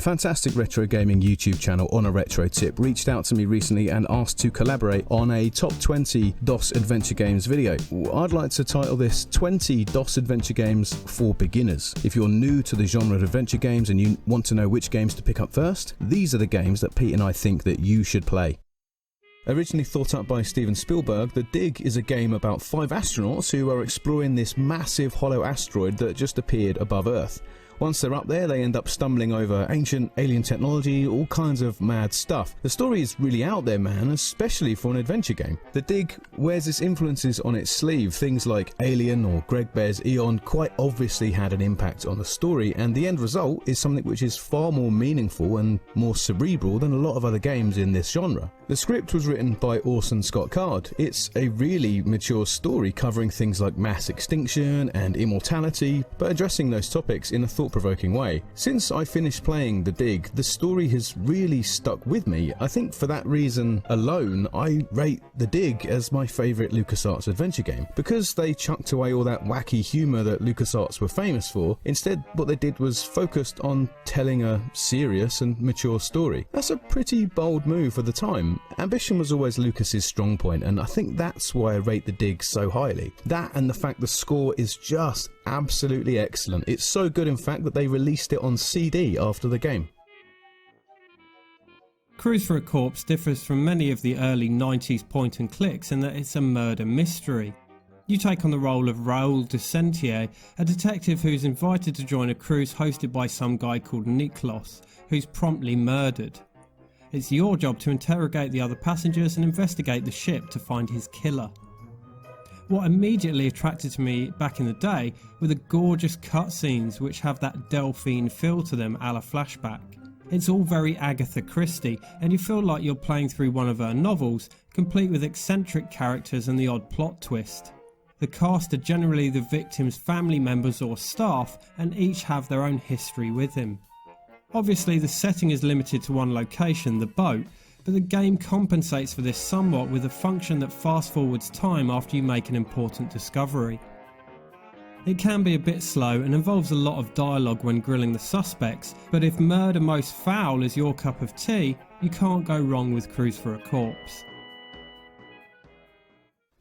A fantastic retro gaming YouTube channel on a retro tip reached out to me recently and asked to collaborate on a top 20 DOS adventure games video. I'd like to title this 20 DOS adventure games for beginners. If you're new to the genre of adventure games and you want to know which games to pick up first, these are the games that Pete and I think that you should play. Originally thought up by Steven Spielberg, The Dig is a game about 5 astronauts who are exploring this massive hollow asteroid that just appeared above Earth. Once they're up there, they end up stumbling over ancient alien technology, all kinds of mad stuff. The story is really out there, man, especially for an adventure game. The Dig wears its influences on its sleeve. Things like Alien or Greg Bear's Eon quite obviously had an impact on the story, and the end result is something which is far more meaningful and more cerebral than a lot of other games in this genre. The script was written by Orson Scott Card. It's a really mature story covering things like mass extinction and immortality, but addressing those topics in a thought-provoking way. Since I finished playing The Dig, the story has really stuck with me. I think for that reason alone, I rate The Dig as my favourite LucasArts adventure game. Because they chucked away all that wacky humour that LucasArts were famous for, instead what they did was focused on telling a serious and mature story. That's a pretty bold move for the time. Ambition was always Lucas's strong point, and I think that's why I rate The Dig so highly. That and the fact the score is just absolutely excellent. It's so good in fact that they released it on CD after the game. Cruise for a Corpse differs from many of the early 90s point and clicks in that it's a murder mystery. You take on the role of Raoul de Sentier, a detective who's invited to join a cruise hosted by some guy called Niklos, who's promptly murdered. It's your job to interrogate the other passengers and investigate the ship to find his killer. What immediately attracted to me back in the day were the gorgeous cutscenes which have that Delphine feel to them a la Flashback. It's all very Agatha Christie, and you feel like you're playing through one of her novels, complete with eccentric characters and the odd plot twist. The cast are generally the victim's family members or staff, and each have their own history with him. Obviously the setting is limited to one location, the boat, but the game compensates for this somewhat with a function that fast forwards time after you make an important discovery. It can be a bit slow and involves a lot of dialogue when grilling the suspects, but if murder most foul is your cup of tea, you can't go wrong with Cruise for a Corpse.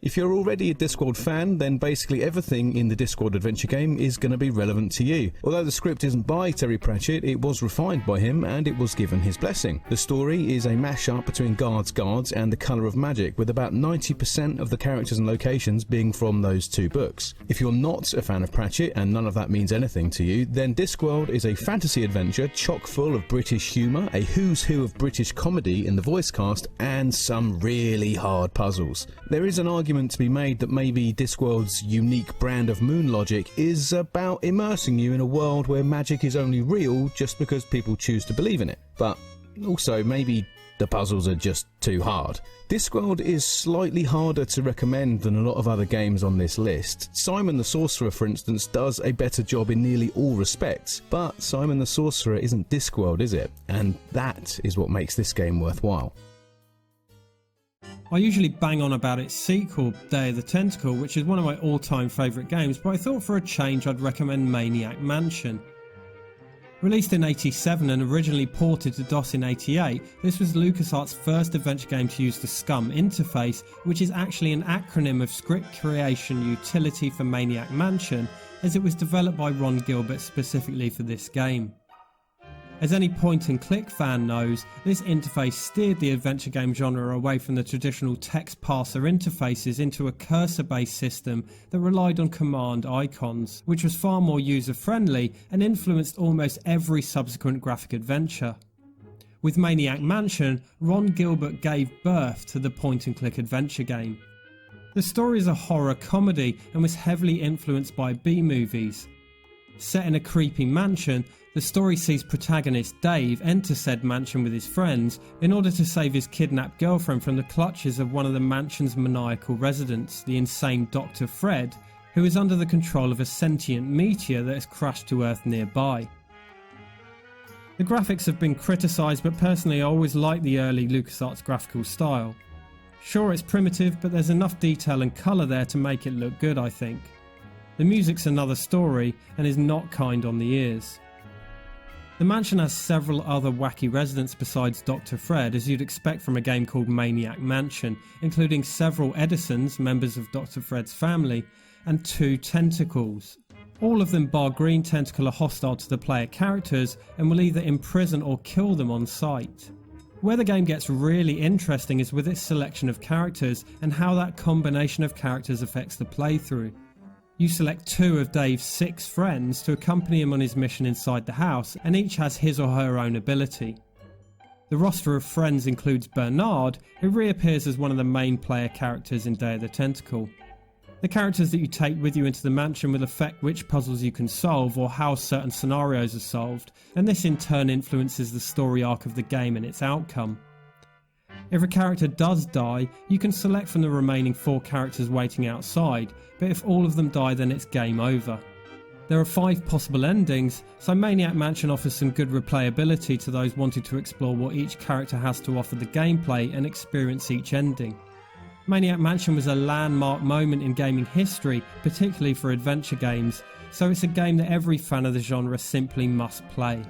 If you're already a Discworld fan, then basically everything in the Discworld adventure game is going to be relevant to you. Although the script isn't by Terry Pratchett, it was refined by him and it was given his blessing. The story is a mashup between Guards and The Colour of Magic, with about 90% of the characters and locations being from those two books. If you're not a fan of Pratchett, and none of that means anything to you, then Discworld is a fantasy adventure chock full of British humour, a who's who of British comedy in the voice cast, and some really hard puzzles. There is an argument to be made that maybe Discworld's unique brand of moon logic is about immersing you in a world where magic is only real just because people choose to believe in it. But also maybe the puzzles are just too hard. Discworld is slightly harder to recommend than a lot of other games on this list. Simon the Sorcerer, for instance, does a better job in nearly all respects, but Simon the Sorcerer isn't Discworld, is it? And that is what makes this game worthwhile. I usually bang on about its sequel, Day of the Tentacle, which is one of my all-time favourite games, but I thought for a change I'd recommend Maniac Mansion. Released in '87 and originally ported to DOS in '88, this was LucasArts' first adventure game to use the SCUM interface, which is actually an acronym of Script Creation Utility for Maniac Mansion, as it was developed by Ron Gilbert specifically for this game. As any point-and-click fan knows, this interface steered the adventure game genre away from the traditional text parser interfaces into a cursor-based system that relied on command icons, which was far more user-friendly and influenced almost every subsequent graphic adventure. With Maniac Mansion, Ron Gilbert gave birth to the point-and-click adventure game. The story is a horror comedy and was heavily influenced by B-movies. Set in a creepy mansion, the story sees protagonist Dave enter said mansion with his friends in order to save his kidnapped girlfriend from the clutches of one of the mansion's maniacal residents, the insane Dr. Fred, who is under the control of a sentient meteor that has crashed to Earth nearby. The graphics have been criticised, but personally I always liked the early LucasArts graphical style. Sure, it's primitive, but there's enough detail and colour there to make it look good, I think. The music's another story and is not kind on the ears. The mansion has several other wacky residents besides Dr. Fred, as you'd expect from a game called Maniac Mansion, including several Edisons, members of Dr. Fred's family, and 2 tentacles. All of them bar Green Tentacle are hostile to the player characters and will either imprison or kill them on sight. Where the game gets really interesting is with its selection of characters and how that combination of characters affects the playthrough. You select 2 of Dave's 6 friends to accompany him on his mission inside the house, and each has his or her own ability. The roster of friends includes Bernard, who reappears as one of the main player characters in Day of the Tentacle. The characters that you take with you into the mansion will affect which puzzles you can solve or how certain scenarios are solved, and this in turn influences the story arc of the game and its outcome. If a character does die, you can select from the remaining 4 characters waiting outside, but if all of them die then it's game over. There are 5 possible endings, so Maniac Mansion offers some good replayability to those wanting to explore what each character has to offer the gameplay and experience each ending. Maniac Mansion was a landmark moment in gaming history, particularly for adventure games, so it's a game that every fan of the genre simply must play.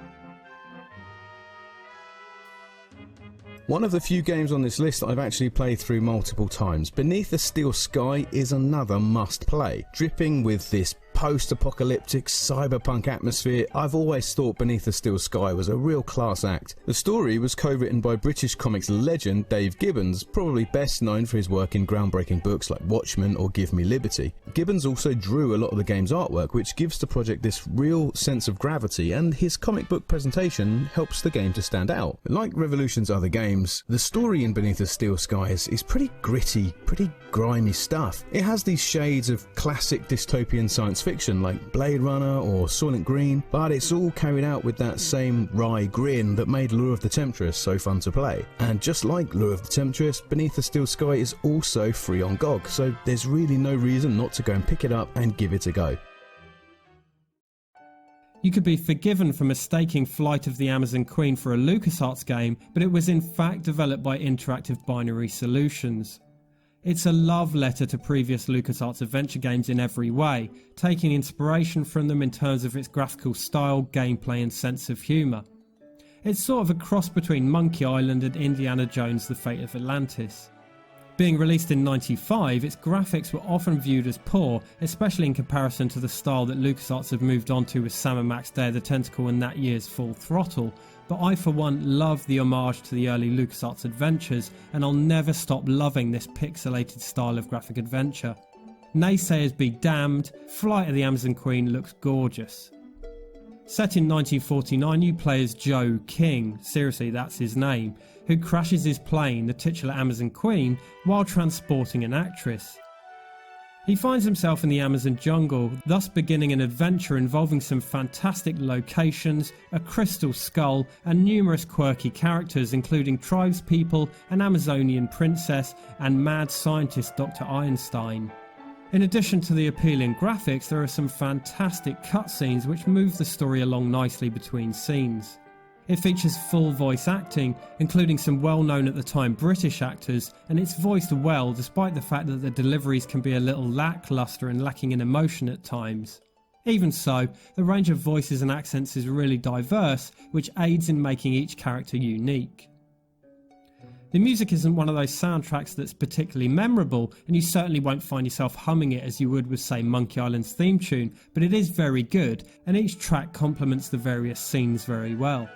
One of the few games on this list I've actually played through multiple times. Beneath the Steel Sky is another must play, dripping with this post-apocalyptic cyberpunk atmosphere. I've always thought Beneath the Steel Sky was a real class act. The story was co-written by British comics legend Dave Gibbons, probably best known for his work in groundbreaking books like Watchmen or Give Me Liberty. Gibbons also drew a lot of the game's artwork, which gives the project this real sense of gravity, and his comic book presentation helps the game to stand out. Like Revolution's other games, the story in Beneath the Steel Skies is pretty gritty, pretty grimy stuff. It has these shades of classic dystopian science fiction like Blade Runner or Soylent Green, but it's all carried out with that same wry grin that made Lure of the Temptress so fun to play. And just like Lure of the Temptress, Beneath the Steel Sky is also free on GOG, so there's really no reason not to go and pick it up and give it a go. You could be forgiven for mistaking Flight of the Amazon Queen for a LUCASARTS game, but it was in fact developed by Interactive Binary Solutions. It's a love letter to previous LUCASARTS adventure games in every way, taking inspiration from them in terms of its graphical style, gameplay and sense of humour. It's sort of a cross between Monkey Island and Indiana Jones: The Fate of Atlantis. Being released in '95, its graphics were often viewed as poor, especially in comparison to the style that LucasArts have moved on to with Sam & Max Day of the Tentacle and that year's Full Throttle, but I for one love the homage to the early LucasArts adventures, and I'll never stop loving this pixelated style of graphic adventure. Naysayers be damned, Flight of the Amazon Queen looks gorgeous. Set in 1949, you play as Joe King, seriously that's his name, who crashes his plane, the titular Amazon Queen, while transporting an actress. He finds himself in the Amazon jungle, thus beginning an adventure involving some fantastic locations, a crystal skull, and numerous quirky characters including tribespeople, an Amazonian princess, and mad scientist Dr. Einstein. In addition to the appealing graphics, there are some fantastic cutscenes which move the story along nicely between scenes. It features full voice acting, including some well-known at the time British actors, and it's voiced well despite the fact that the deliveries can be a little lackluster and lacking in emotion at times. Even so, the range of voices and accents is really diverse, which aids in making each character unique. The music isn't one of those soundtracks that's particularly memorable, and you certainly won't find yourself humming it as you would with, say, Monkey Island's theme tune, but it is very good, and each track complements the various scenes very well.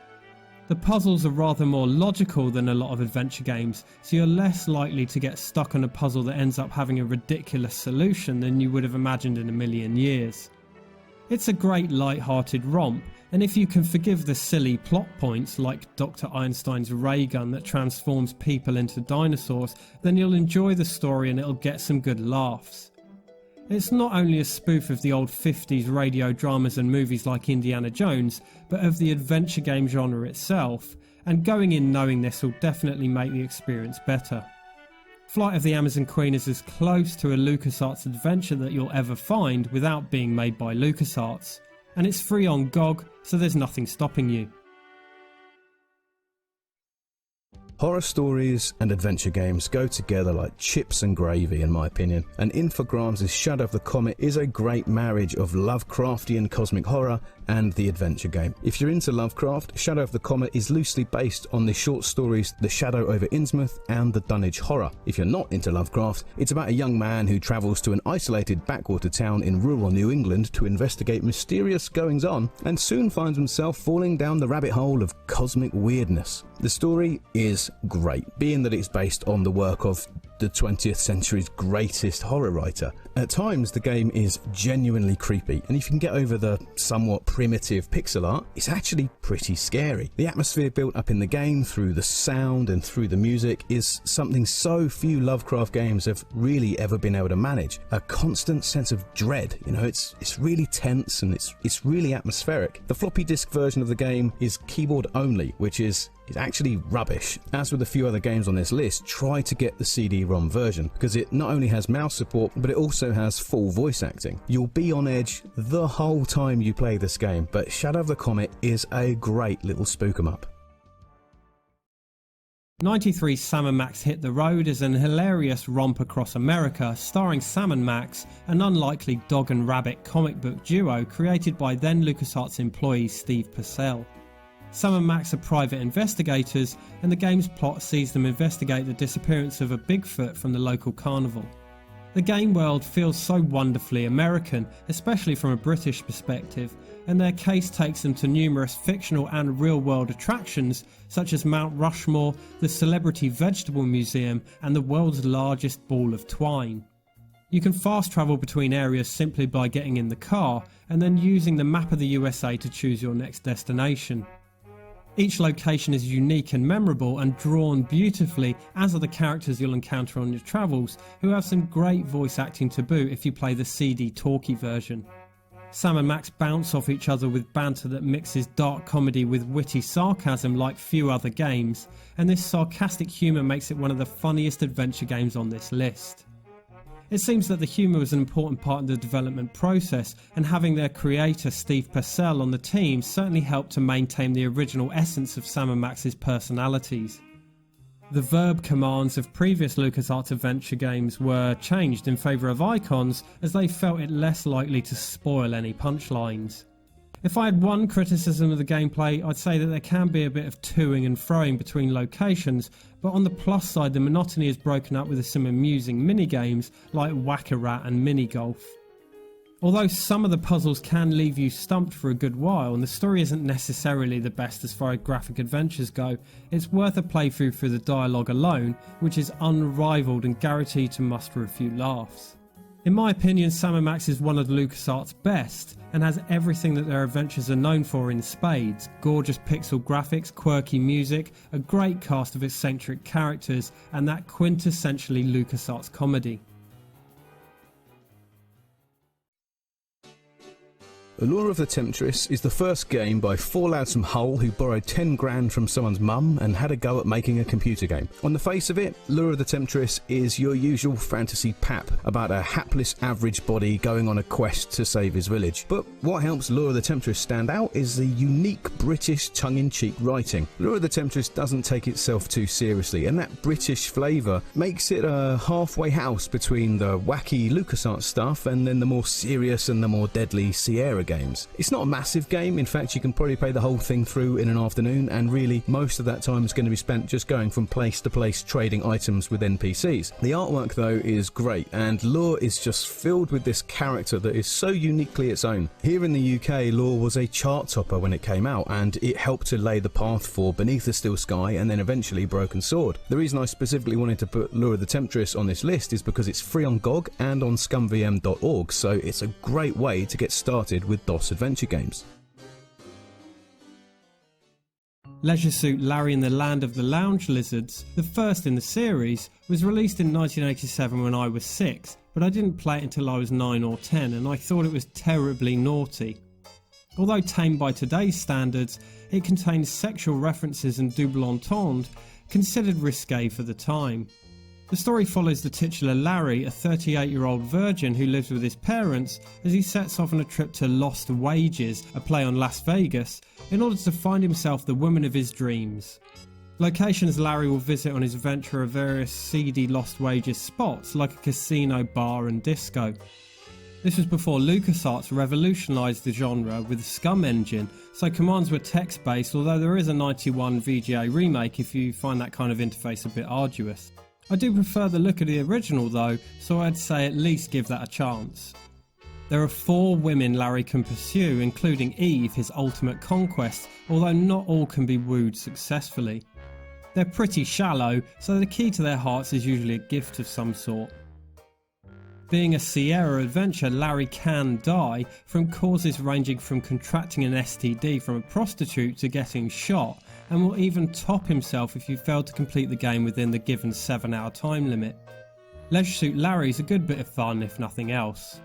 The puzzles are rather more logical than a lot of adventure games, so you're less likely to get stuck on a puzzle that ends up having a ridiculous solution than you would have imagined in a million years. It's a great light-hearted romp, and if you can forgive the silly plot points like Dr. Einstein's ray gun that transforms people into dinosaurs, then you'll enjoy the story and it'll get some good laughs. It's not only a spoof of the old 50s radio dramas and movies like Indiana Jones, but of the adventure game genre itself, and going in knowing this will definitely make the experience better. Flight of the Amazon Queen is as close to a LucasArts adventure that you'll ever find without being made by LucasArts, and it's free on GOG, so there's nothing stopping you. Horror stories and adventure games go together like chips and gravy in my opinion, and INFOGRAMES' Shadow of the Comet is a great marriage of Lovecraftian cosmic horror and the adventure game. If you're into Lovecraft, Shadow of the Comet is loosely based on the short stories The Shadow over Innsmouth and The Dunwich Horror. If you're not into Lovecraft, it's about a young man who travels to an isolated backwater town in rural New England to investigate mysterious goings-on and soon finds himself falling down the rabbit hole of cosmic weirdness. The story is great, being that it's based on the work of the 20th century's greatest horror writer. At times the game is genuinely creepy, and if you can get over the somewhat primitive pixel art, it's actually pretty scary. The atmosphere built up in the game through the sound and through the music is something so few Lovecraft games have really ever been able to manage. A constant sense of dread, it's really tense and it's really atmospheric. The floppy disk version of the game is keyboard only, which is actually rubbish. As with a few other games on this list, try to get the CD-ROM version because it not only has mouse support but it also has full voice acting. You'll be on edge the whole time you play this game, but Shadow of the Comet is a great little spook 'em up. 93's Sam and Max Hit the Road is an hilarious romp across America starring Sam and Max, an unlikely dog and rabbit comic book duo created by then LucasArts employee Steve Purcell. Sam and Max are private investigators, and the game's plot sees them investigate the disappearance of a Bigfoot from the local carnival. The game world feels so wonderfully American, especially from a British perspective, and their case takes them to numerous fictional and real-world attractions such as Mount Rushmore, the Celebrity Vegetable Museum, and the world's largest ball of twine. You can fast travel between areas simply by getting in the car and then using the map of the USA to choose your next destination. Each location is unique and memorable and drawn beautifully, as are the characters you'll encounter on your travels, who have some great voice acting to boot if you play the CD talkie version. Sam and Max bounce off each other with banter that mixes dark comedy with witty sarcasm like few other games, and this sarcastic humour makes it one of the funniest adventure games on this list. It seems that the humour was an important part of the development process, and having their creator Steve Purcell on the team certainly helped to maintain the original essence of Sam and Max's personalities. The verb commands of previous LucasArts adventure games were changed in favour of icons, as they felt it less likely to spoil any punchlines. If I had one criticism of the gameplay, I'd say that there can be a bit of toing and froing between locations, but on the plus side the monotony is broken up with some amusing mini-games like Whack-A-Rat and Mini-Golf. Although some of the puzzles can leave you stumped for a good while and the story isn't necessarily the best as far as graphic adventures go, it's worth a playthrough for the dialogue alone, which is unrivaled and guaranteed to muster a few laughs. In my opinion, Sam and Max is one of LucasArts' best and has everything that their adventures are known for in spades: gorgeous pixel graphics, quirky music, a great cast of eccentric characters, and that quintessentially LucasArts comedy. Allure of the Temptress is the first game by four lads from Hull who borrowed 10 grand from someone's mum and had a go at making a computer game. On the face of it, Allure of the Temptress is your usual fantasy pap about a hapless average body going on a quest to save his village. But what helps Allure of the Temptress stand out is the unique British tongue-in-cheek writing. Allure of the Temptress doesn't take itself too seriously, and that British flavour makes it a halfway house between the wacky LucasArts stuff and then the more serious and the more deadly Sierra games. It's not a massive game. In fact, you can probably play the whole thing through in an afternoon, and really most of that time is going to be spent just going from place to place trading items with NPCs. The artwork though is great, and Lore is just filled with this character that is so uniquely its own. Here in the UK, Lore was a chart topper when it came out, and it helped to lay the path for Beneath the Steel Sky and then eventually Broken Sword. The reason I specifically wanted to put Lure of the Temptress on this list is because it's free on GOG and on scumvm.org, so it's a great way to get started with DOS adventure games. Leisure Suit Larry in the Land of the Lounge Lizards, the first in the series, was released in 1987 when I was 6, but I didn't play it until I was 9 or 10, and I thought it was terribly naughty. Although tame by today's standards, it contains sexual references and double entendre considered risque for the time. The story follows the titular Larry, a 38-year-old virgin who lives with his parents, as he sets off on a trip to Lost Wages, a play on Las Vegas, in order to find himself the woman of his dreams. Locations Larry will visit on his adventure are various seedy Lost Wages spots like a casino, bar and disco. This was before LUCASARTS revolutionised the genre with the Scum engine, so commands were text-based, although there is a 91 VGA remake if you find that kind of interface a bit arduous. I do prefer the look of the original though, so I'd say at least give that a chance. There are 4 women Larry can pursue, including Eve, his ultimate conquest, although not all can be wooed successfully. They're pretty shallow, so the key to their hearts is usually a gift of some sort. Being a Sierra adventure, Larry can die from causes ranging from contracting an STD from a prostitute to getting shot, and will even top himself if you fail to complete the game within the given 7-hour time limit. Leisure Suit Larry's a good bit of fun if nothing else.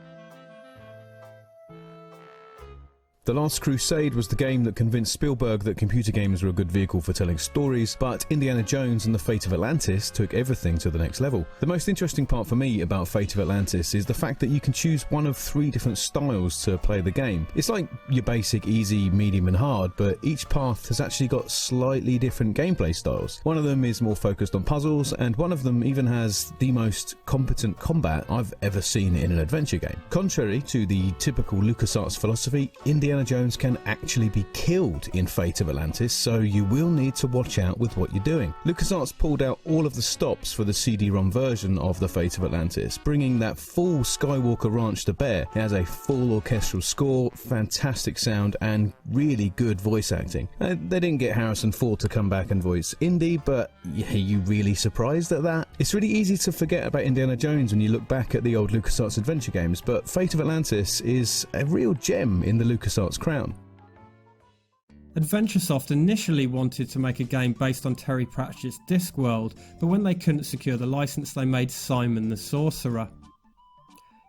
The Last Crusade was the game that convinced Spielberg that computer games were a good vehicle for telling stories, but Indiana Jones and the Fate of Atlantis took everything to the next level. The most interesting part for me about Fate of Atlantis is the fact that you can choose one of 3 different styles to play the game. It's like your basic, easy, medium and hard, but each path has actually got slightly different gameplay styles. One of them is more focused on puzzles, and one of them even has the most competent combat I've ever seen in an adventure game. Contrary to the typical LucasArts philosophy, Indiana Jones can actually be killed in Fate of Atlantis, so you will need to watch out with what you're doing. LucasArts pulled out all of the stops for the CD-ROM version of the Fate of Atlantis, bringing that full Skywalker Ranch to bear. It has a full orchestral score, fantastic sound, and really good voice acting. They didn't get Harrison Ford to come back and voice Indy, but are you really surprised at that? It's really easy to forget about Indiana Jones when you look back at the old LucasArts adventure games, but Fate of Atlantis is a real gem in the LucasArts crown. Adventuresoft initially wanted to make a game based on Terry Pratchett's Discworld, but when they couldn't secure the license, they made Simon the Sorcerer.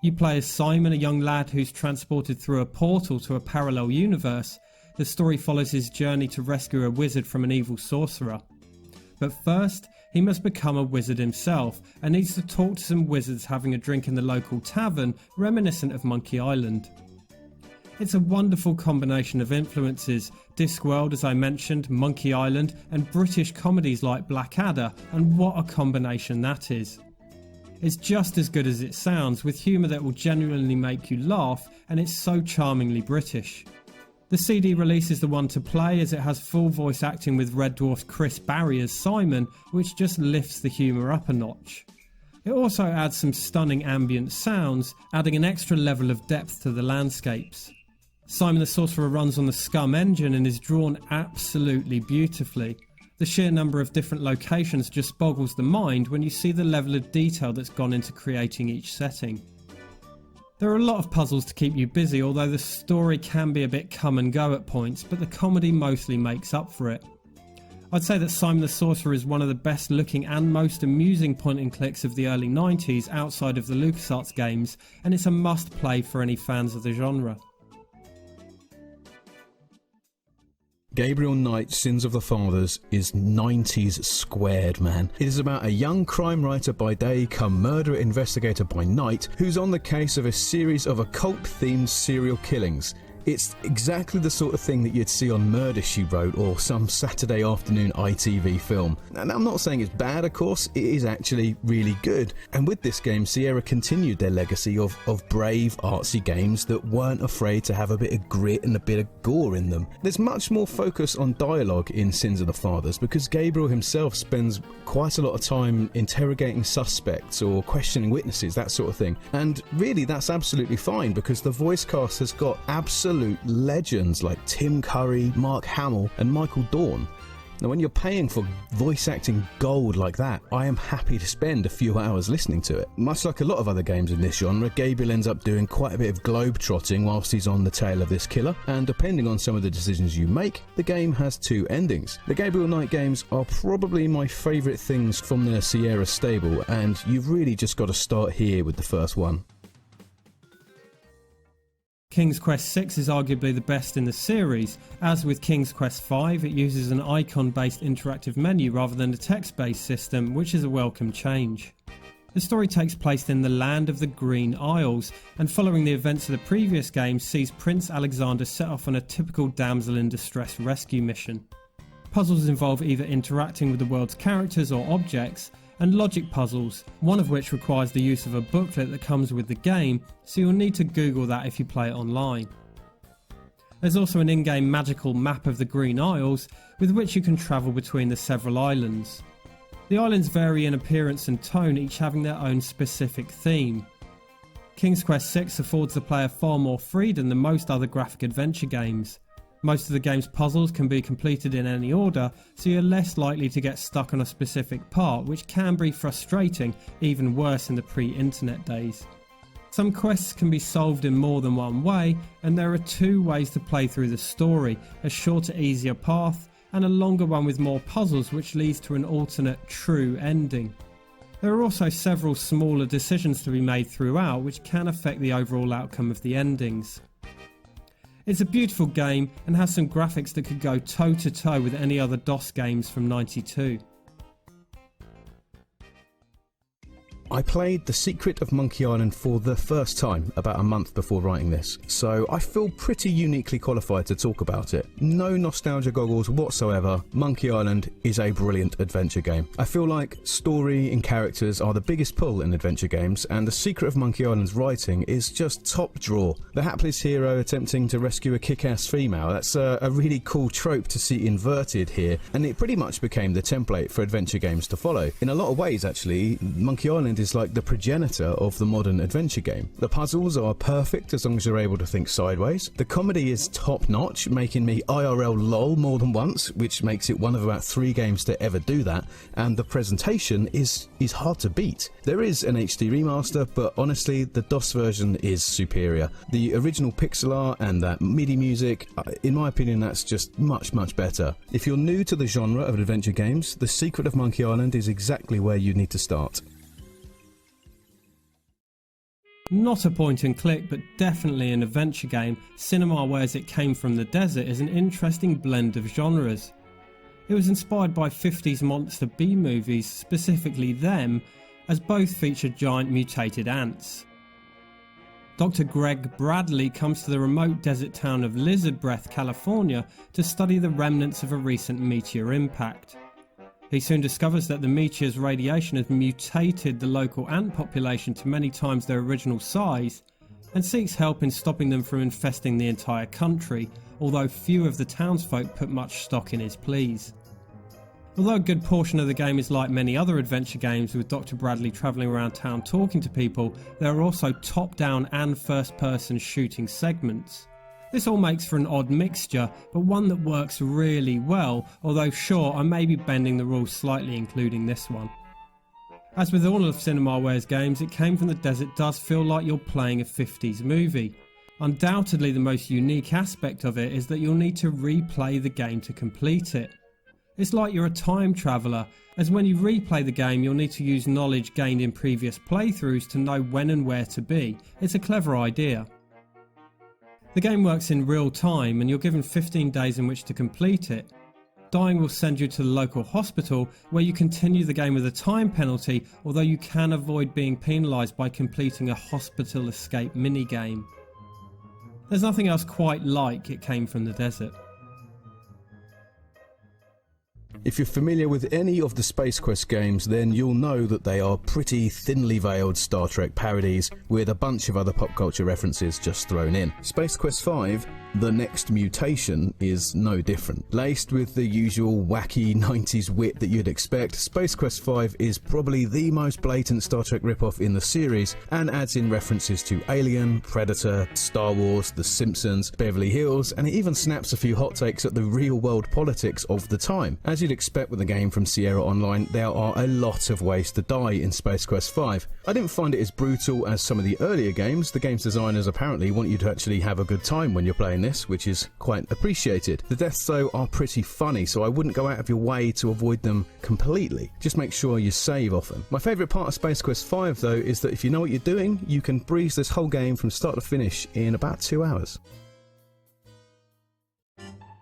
You play as Simon, a young lad who's transported through a portal to a parallel universe. The story follows his journey to rescue a wizard from an evil sorcerer. But first, he must become a wizard himself, and needs to talk to some wizards having a drink in the local tavern, reminiscent of Monkey Island. It's a wonderful combination of influences: Discworld, as I mentioned, Monkey Island, and British comedies like Blackadder, and what a combination that is. It's just as good as it sounds, with humour that will genuinely make you laugh, and it's so charmingly British. The CD release is the one to play, as it has full voice acting with Red Dwarf's Chris Barry as Simon, which just lifts the humour up a notch. It also adds some stunning ambient sounds, adding an extra level of depth to the landscapes. Simon the Sorcerer runs on the Scum engine and is drawn absolutely beautifully. The sheer number of different locations just boggles the mind when you see the level of detail that's gone into creating each setting. There are a lot of puzzles to keep you busy, although the story can be a bit come and go at points, but the comedy mostly makes up for it. I'd say that Simon the Sorcerer is one of the best looking and most amusing point and clicks of the early 90s outside of the LucasArts games, and it's a must play for any fans of the genre. Gabriel Knight's Sins of the Fathers is 90s squared, man. It is about a young crime writer by day come murder investigator by night who's on the case of a series of occult-themed serial killings. It's exactly the sort of thing that you'd see on Murder, She Wrote or some Saturday afternoon ITV film. And I'm not saying it's bad, of course, it is actually really good. And with this game, Sierra continued their legacy of brave, artsy games that weren't afraid to have a bit of grit and a bit of gore in them. There's much more focus on dialogue in Sins of the Fathers because Gabriel himself spends quite a lot of time interrogating suspects or questioning witnesses, that sort of thing. And really, that's absolutely fine because the voice cast has got absolute legends like Tim Curry, Mark Hamill and Michael Dorn. Now when you're paying for voice acting gold like that, I am happy to spend a few hours listening to it. Much like a lot of other games in this genre, Gabriel ends up doing quite a bit of globe-trotting whilst he's on the tail of this killer, and depending on some of the decisions you make, the game has 2 endings. The Gabriel Knight games are probably my favourite things from the Sierra stable, and you've really just got to start here with the first one. King's Quest VI is arguably the best in the series. As with King's Quest V, it uses an icon-based interactive menu rather than a text-based system, which is a welcome change. The story takes place in the land of the Green Isles, and following the events of the previous game sees Prince Alexander set off on a typical damsel in distress rescue mission. Puzzles involve either interacting with the world's characters or objects, and logic puzzles, one of which requires the use of a booklet that comes with the game, so you'll need to Google that if you play it online. There's also an in-game magical map of the Green Isles, with which you can travel between the several islands. The islands vary in appearance and tone, each having their own specific theme. King's Quest VI affords the player far more freedom than most other graphic adventure games. Most of the game's puzzles can be completed in any order, so you're less likely to get stuck on a specific part, which can be frustrating, even worse in the pre-internet days. Some quests can be solved in more than one way, and there are two ways to play through the story, a shorter, easier path, and a longer one with more puzzles, which leads to an alternate true ending. There are also several smaller decisions to be made throughout, which can affect the overall outcome of the endings. It's a beautiful game and has some graphics that could go toe to toe with any other DOS games from '92. I played The Secret of Monkey Island for the first time about a month before writing this, so I feel pretty uniquely qualified to talk about it. No nostalgia goggles whatsoever, Monkey Island is a brilliant adventure game. I feel like story and characters are the biggest pull in adventure games, and The Secret of Monkey Island's writing is just top drawer. The hapless hero attempting to rescue a kick-ass female, that's a really cool trope to see inverted here, and it pretty much became the template for adventure games to follow. In a lot of ways actually, Monkey Island is like the progenitor of the modern adventure game. The puzzles are perfect as long as you're able to think sideways. The comedy is top notch, making me IRL lol more than once, which makes it one of about 3 games to ever do that, and the presentation is hard to beat. There is an HD remaster, but honestly the DOS version is superior. The original pixel art and that MIDI music, in my opinion, that's just much better. If you're new to the genre of adventure games, The Secret of Monkey Island is exactly where you need to start. Not a point and click, but definitely an adventure game, Cinemaware's It Came From the Desert is an interesting blend of genres. It was inspired by 50s monster B-movies, specifically them, as both featured giant mutated ants. Dr. Greg Bradley comes to the remote desert town of Lizard Breath, California to study the remnants of a recent meteor impact. He soon discovers that the meteor's radiation has mutated the local ant population to many times their original size, and seeks help in stopping them from infesting the entire country, although few of the townsfolk put much stock in his pleas. Although a good portion of the game is like many other adventure games with Dr. Bradley travelling around town talking to people, there are also top-down and first-person shooting segments. This all makes for an odd mixture, but one that works really well, although sure, I may be bending the rules slightly including this one. As with all of Cinemaware's games, It Came From the Desert does feel like you're playing a 50s movie. Undoubtedly the most unique aspect of it is that you'll need to replay the game to complete it. It's like you're a time traveller, as when you replay the game you'll need to use knowledge gained in previous playthroughs to know when and where to be. It's a clever idea. The game works in real time and you're given 15 days in which to complete it. Dying will send you to the local hospital where you continue the game with a time penalty, although you can avoid being penalised by completing a hospital escape minigame. There's nothing else quite like It Came From the Desert. If you're familiar with any of the Space Quest games, then you'll know that they are pretty thinly veiled Star Trek parodies with a bunch of other pop culture references just thrown in. Space Quest V, The Next Mutation, is no different. Laced with the usual wacky 90s wit that you'd expect, Space Quest V is probably the most blatant Star Trek ripoff in the series and adds in references to Alien, Predator, Star Wars, The Simpsons, Beverly Hills, and it even snaps a few hot takes at the real-world politics of the time. As you'd expect with a game from Sierra Online, there are a lot of ways to die in Space Quest V. I didn't find it as brutal as some of the earlier games. The game's designers apparently want you to actually have a good time when you're playing this, which is quite appreciated. The deaths though are pretty funny, so I wouldn't go out of your way to avoid them completely. Just make sure you save often. My favourite part of Space Quest V though is that if you know what you're doing, you can breeze this whole game from start to finish in about 2 hours.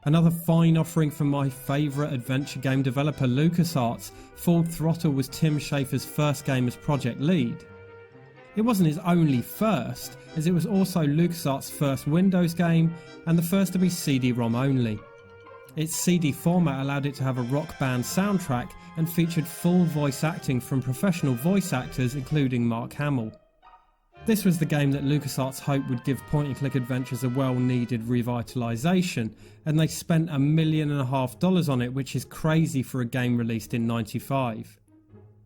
Another fine offering from my favourite adventure game developer LUCASARTS, Full Throttle was Tim Schafer's first game as project lead. It wasn't his only first, as it was also LucasArts' first Windows game and the first to be CD-ROM only. Its CD format allowed it to have a rock band soundtrack and featured full voice acting from professional voice actors including Mark Hamill. This was the game that LucasArts hoped would give point-and-click adventures a well-needed revitalisation, and they spent $1.5 million on it, which is crazy for a game released in '95.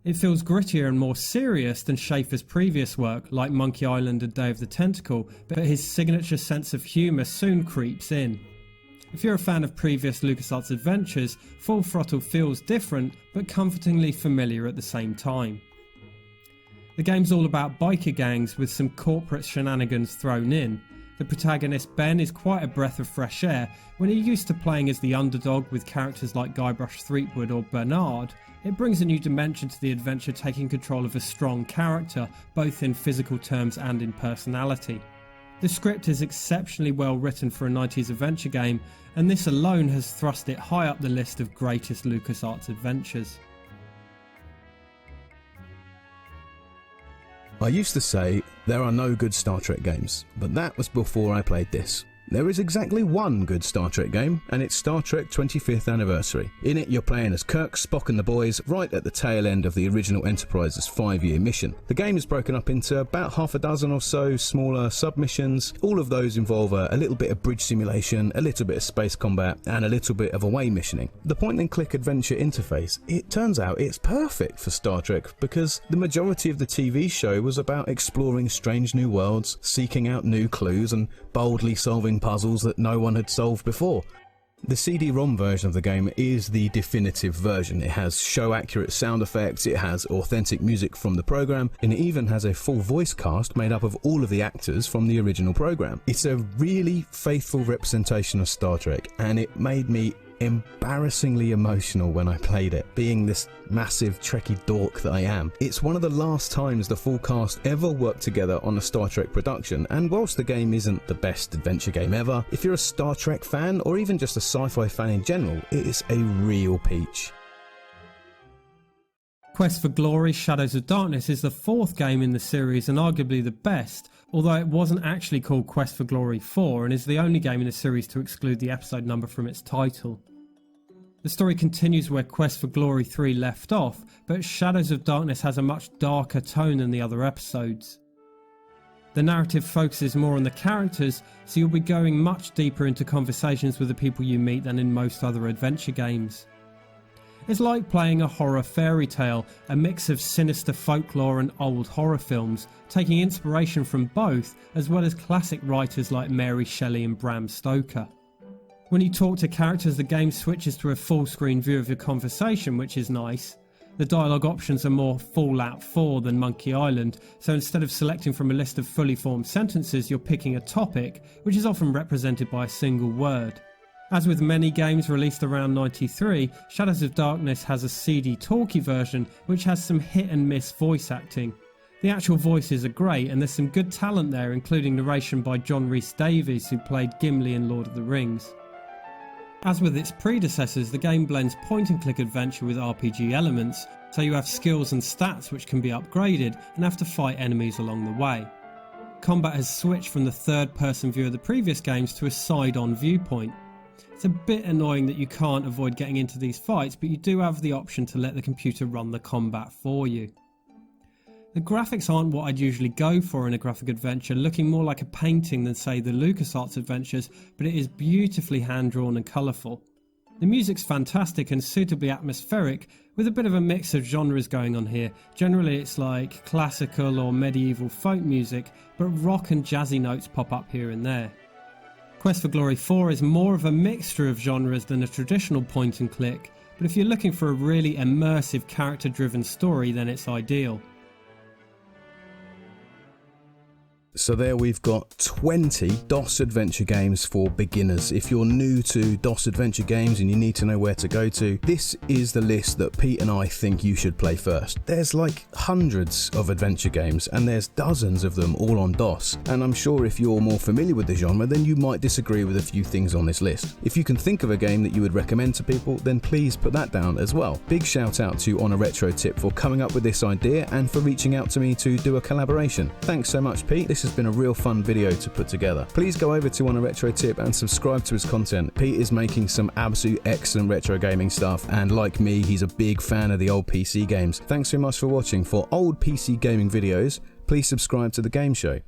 It feels grittier and more serious than Schafer's previous work, like Monkey Island and Day of the Tentacle, but his signature sense of humour soon creeps in. If you're a fan of previous LucasArts adventures, Full Throttle feels different, but comfortingly familiar at the same time. The game's all about biker gangs with some corporate shenanigans thrown in. The protagonist Ben is quite a breath of fresh air. When you're used to playing as the underdog with characters like Guybrush Threepwood or Bernard, it brings a new dimension to the adventure, taking control of a strong character, both in physical terms and in personality. The script is exceptionally well written for a 90s adventure game, and this alone has thrust it high up the list of greatest LucasArts adventures. I used to say there are no good Star Trek games, but that was before I played this. There is exactly one good Star Trek game, and it's Star Trek 25th Anniversary. In it, you're playing as Kirk, Spock and the boys right at the tail end of the original Enterprise's 5-year mission. The game is broken up into about half a dozen or so smaller sub-missions. All of those involve a little bit of bridge simulation, a little bit of space combat, and a little bit of away missioning. The point-and-click adventure interface, it turns out it's perfect for Star Trek because the majority of the TV show was about exploring strange new worlds, seeking out new clues, and boldly solving puzzles that no one had solved before. The CD-ROM version of the game is the definitive version. It has show-accurate sound effects, it has authentic music from the program, and it even has a full voice cast made up of all of the actors from the original program. It's a really faithful representation of Star Trek, and it made me embarrassingly emotional when I played it, being this massive Trekkie dork that I am. It's one of the last times the full cast ever worked together on a Star Trek production, and whilst the game isn't the best adventure game ever, if you're a Star Trek fan or even just a sci-fi fan in general, it is a real peach. Quest for Glory Shadows of Darkness is the fourth game in the series and arguably the best, although it wasn't actually called Quest for Glory 4 and is the only game in the series to exclude the episode number from its title. The story continues where Quest for Glory 3 left off, but Shadows of Darkness has a much darker tone than the other episodes. The narrative focuses more on the characters, so you'll be going much deeper into conversations with the people you meet than in most other adventure games. It's like playing a horror fairy tale, a mix of sinister folklore and old horror films, taking inspiration from both, as well as classic writers like Mary Shelley and Bram Stoker. When you talk to characters, the game switches to a full screen view of your conversation, which is nice. The dialogue options are more Fallout 4 than Monkey Island, so instead of selecting from a list of fully formed sentences, you're picking a topic, which is often represented by a single word. As with many games released around '93, Shadows of Darkness has a CD talkie version, which has some hit and miss voice acting. The actual voices are great, and there's some good talent there, including narration by John Rhys-Davies, who played Gimli in Lord of the Rings. As with its predecessors, the game blends point-and-click adventure with RPG elements, so you have skills and stats which can be upgraded and have to fight enemies along the way. Combat has switched from the third-person view of the previous games to a side-on viewpoint. It's a bit annoying that you can't avoid getting into these fights, but you do have the option to let the computer run the combat for you. The graphics aren't what I'd usually go for in a graphic adventure, looking more like a painting than say the LucasArts adventures, but it is beautifully hand-drawn and colourful. The music's fantastic and suitably atmospheric, with a bit of a mix of genres going on here. Generally it's like classical or medieval folk music, but rock and jazzy notes pop up here and there. Quest for Glory 4 is more of a mixture of genres than a traditional point and click, but if you're looking for a really immersive character-driven story, then it's ideal. So there we've got 20 DOS adventure games for beginners. If you're new to DOS adventure games and you need to know where to go to, this is the list that Pete and I think you should play first. There's like hundreds of adventure games and there's dozens of them all on DOS. And I'm sure if you're more familiar with the genre, then you might disagree with a few things on this list. If you can think of a game that you would recommend to people, then please put that down as well. Big shout out to On a Retro Tip for coming up with this idea and for reaching out to me to do a collaboration. Thanks so much, Pete. This this has been a real fun video to put together. Please go over to On a Retro Tip and subscribe to his content. Pete is making some absolute excellent retro gaming stuff, and like me, he's a big fan of the old PC games. Thanks so much for watching. For old PC gaming videos, please subscribe to The Game Show.